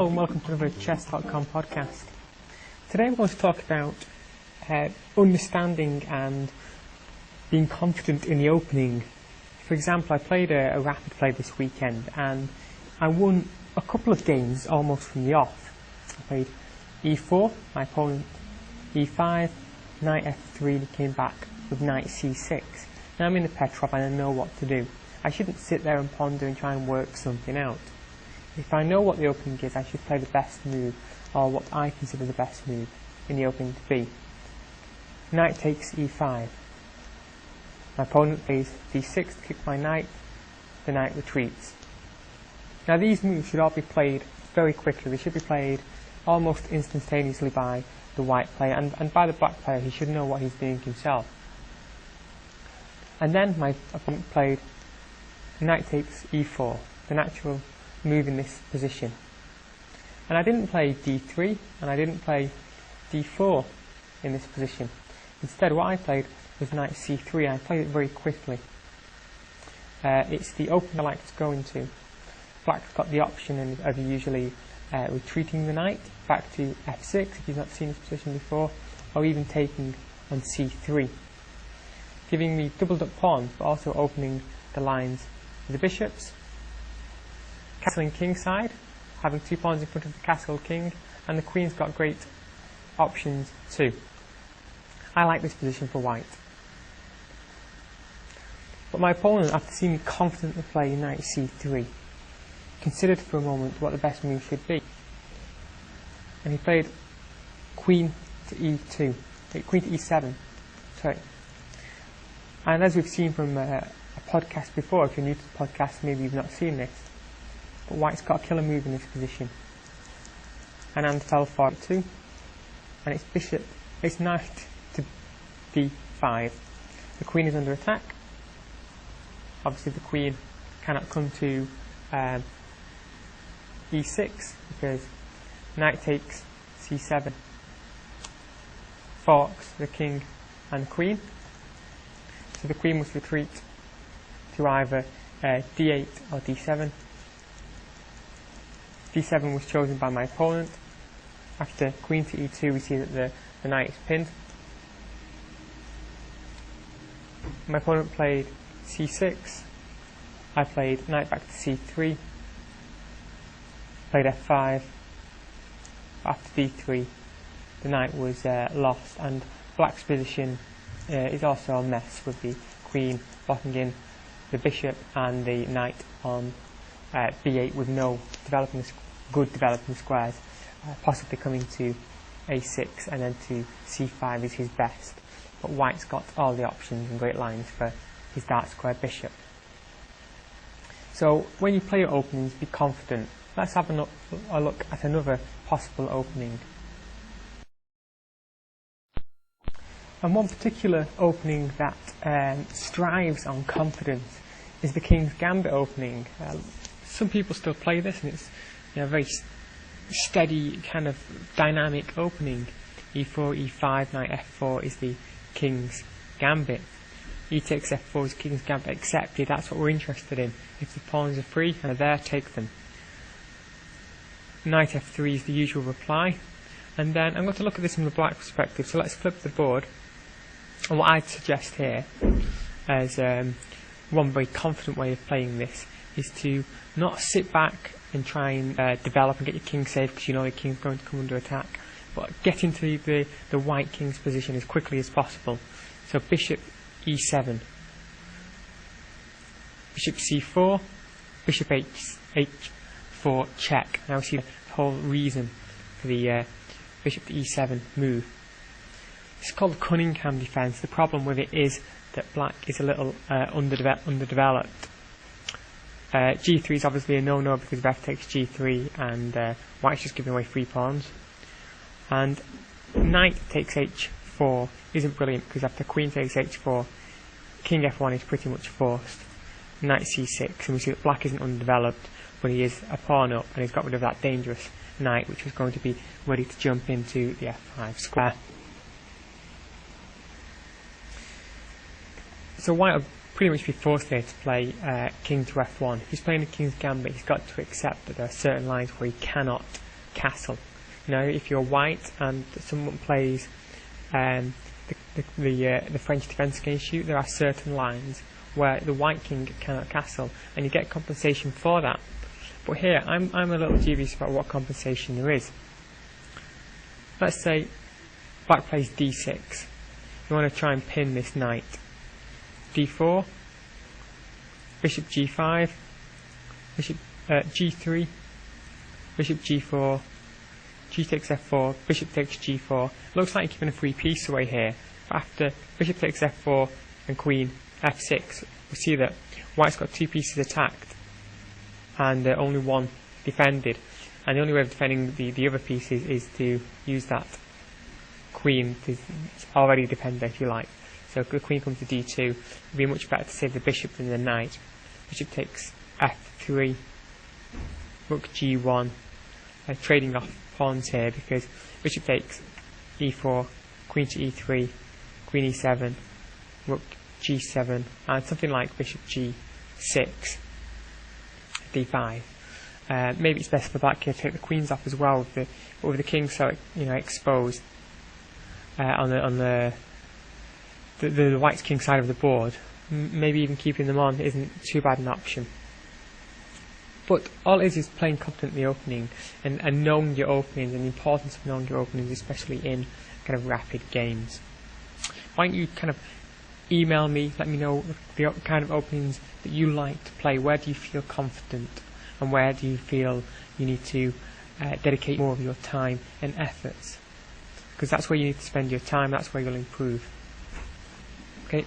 and welcome to another Chess.com podcast. Today I'm going to talk about understanding and being confident in the opening. For example, I played a rapid play this weekend and I won a couple of games almost from the off. I played e4, my opponent e5, knight f3, and he came back with knight c6. Now I'm in the Petrov and I know what to do. I shouldn't sit there and ponder and try and work something out. If I know what the opening is, I should play the best move, or what I consider the best move in the opening to be. Knight takes e5. My opponent plays d6 to kick my knight. The knight retreats. Now these moves should all be played very quickly. They should be played almost instantaneously by the white player, and by the black player. He should know what he's doing himself. And then my opponent played knight takes e4, the natural move in this position. And I didn't play d3 and I didn't play d4 in this position. Instead, what I played was knight c3. I played it very quickly. It's the opening I like to go into. Black's got the option of usually retreating the knight back to f6 if you've not seen this position before, or even taking on c3, giving me doubled up pawns but also opening the lines of the bishops. Castling kingside, having 2 pawns in front of the castle king, and the queen's got great options too. I like this position for white. But my opponent, after seeing me confidently play knight c3, considered for a moment what the best move should be. And he played queen to e2, queen to e7, sorry. And as we've seen from a podcast before, if you're new to the podcast, maybe you've not seen this, but white's got a killer move in this position. And fell for it too. And it's knight to d5. The queen is under attack. Obviously the queen cannot come to e6 because knight takes c7 forks the king and the queen. So the queen must retreat to either d8 or d7. d7 was chosen by my opponent. After queen to e2, we see that the knight is pinned. My opponent played c6. I played knight back to c3. Played f5. After d3, the knight was lost, and black's position is also a mess, with the queen blocking in the bishop and the knight on b8 with no good developing squares, possibly coming to a6 and then to c5 is his best. But white's got all the options and great lines for his dark square bishop. So when you play your openings, be confident. Let's have a look at another possible opening. And one particular opening that strives on confidence is the King's Gambit opening. Some people still play this, and it's a very steady, kind of dynamic opening. e4, e5, knight f4 is the King's Gambit. E takes f4 is King's Gambit accepted. That's what we're interested in. If the pawns are free and are there, take them. Knight f3 is the usual reply. And then I'm going to look at this from the black perspective. So let's flip the board. And what I'd suggest here as one very confident way of playing this is to not sit back and try and develop and get your king safe because you know your king's going to come under attack, but get into the white king's position as quickly as possible. So bishop e7, bishop c4, bishop h4 check. Now we see the whole reason for the bishop to e7 move. It's called the Cunningham defence. The problem with it is that black is a little underdeveloped. G3 is obviously a no-no because f takes g3 and white's just giving away 3 pawns. And knight takes h4 isn't brilliant because after queen takes h4, king f1 is pretty much forced. Knight c6, and we see that black isn't undeveloped, but he is a pawn up and he's got rid of that dangerous knight which was going to be ready to jump into the f5 square. So white will pretty much be forced here to play king to f1. If he's playing the King's Gambit, he's got to accept that there are certain lines where he cannot castle. You know, if you're white and someone plays the French defence against you, there are certain lines where the white king cannot castle, and you get compensation for that. But here, I'm a little dubious about what compensation there is. Let's say black plays d6. You want to try and pin this knight. d4, bishop g5, bishop g3, bishop g4, g takes f4, bishop takes g4. Looks like you're giving a free piece away here. After bishop takes f4 and queen f6, we see that white's got 2 pieces attacked and only 1 defended. And the only way of defending the other pieces is to use that queen to already defend, if you like. So if the queen comes to d2, it would be much better to save the bishop than the knight. Bishop takes f3, rook g1, trading off pawns here because bishop takes e4, queen to e3, queen e7, rook g7, and something like bishop g6, d5. Maybe it's best for black here to take the queens off as well with the king so exposed on the white's king side of the board. Maybe even keeping them on isn't too bad an option. But all it is playing confidently opening and knowing your openings, and the importance of knowing your openings, especially in kind of rapid games. Why don't you kind of email me, let me know the kind of openings that you like to play. Where do you feel confident, and where do you feel you need to dedicate more of your time and efforts? Because that's where you need to spend your time, that's where you'll improve. Okay.